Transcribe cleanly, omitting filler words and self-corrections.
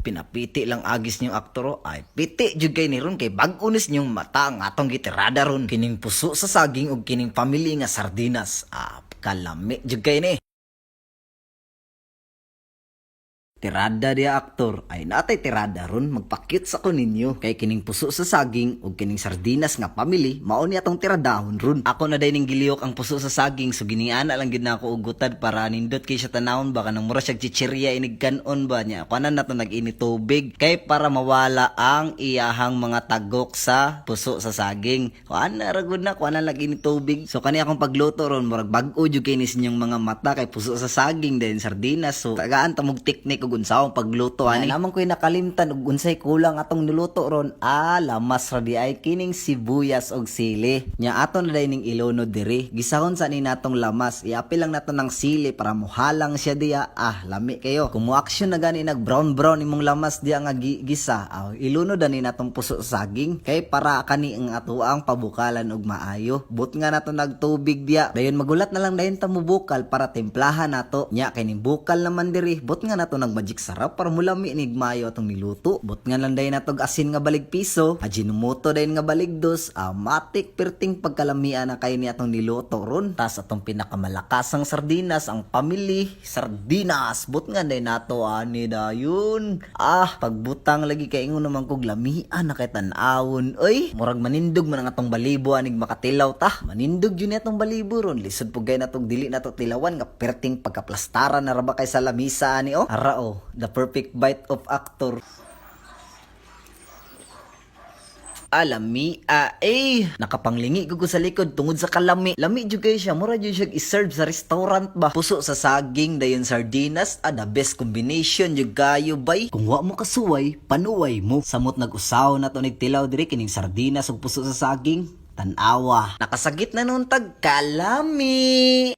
pinapiti lang agis niyong aktoro ay piti jud kay ni ron kay bag-unis niyong mata ang atong gitirada ron kining puso sa saging ug kining pamilya nga sardinas. Kalami jud kay ni. Tirada dia aktor ay natay tirada ron magpakyut sa kuninyo kay kining puso sa saging ug kining sardinas nga pamili mao ni atong tiradahon ron. Ako na day ning giliyok ang puso sa saging so giniana lang gid na ako ugutad para nindot kay siya tanawon baka nang mura siya chichirya inig kanon ba niya. Kuanan nato nag-ini tubig kay para mawala ang iyahang mga tagok sa puso sa saging. Kuana ra gud na kuanan lagi ini tubig. So kani akong pagluto ron murag bag-o jud kay ni sinyong mga mata kay puso sa saging din sardinas. So tagaan ta mog teknik ug unsahong pagluto ani. Naman ko'y nakalimtan ug unsay kulang atong niluto ron. Lamas ra di ay kining sibuyas og sili. Nya aton na day ning ilono diri. Gisahon sa ni natong lamas. Iapil lang nato ng sili para muhalang siya diya. Lami kayo. Kung mo action na gani nag brown imong lamas diya nga gisa. Ilono dani natong puso sa saging kay para kani ang atuang pabukalan og maayo. But nga nato nagtubig diya. Dayon magulat na lang dayon ta mo bukal para timplahan nato. Nya kay ning bukal naman diri. But nga nato magic sarap para mulami inig mayo atong niluto. Bot nga lang dayon natog asin nga balig piso, ajinomoto dayon nga balig dos, matik perting pagkalamian na kay ni atong niluto ron. Tas atong pinakamalakasang sardinas ang pamili sardinas. Bot nga dayon nato ani dayon. Pagbutang lagi kay ingon naman kog lamian na kay tan-awon. Oy, murag manindog man ang atong balibo anig makatilaw ta. Manindog yun atong balibo ron. Lisod pug gay natog dili nato tilawan nga perting pagkaplastaran na ra ba kay sa lamisa ani the perfect bite of actor. Lami nakapanglingi ko sa likod tungod sa kalami. Lami jud kay siya, mura jud siya i-serve sa restaurant ba. Puso sa saging dayon sardinas, the best combination jud kayo bay. Kung wa mo kasuway, panuway mo. Samot nag-usaw na to nigtilaw diri kining sardinas ug puso sa saging. Tan-awa. Nakasagit na nun tag kalami.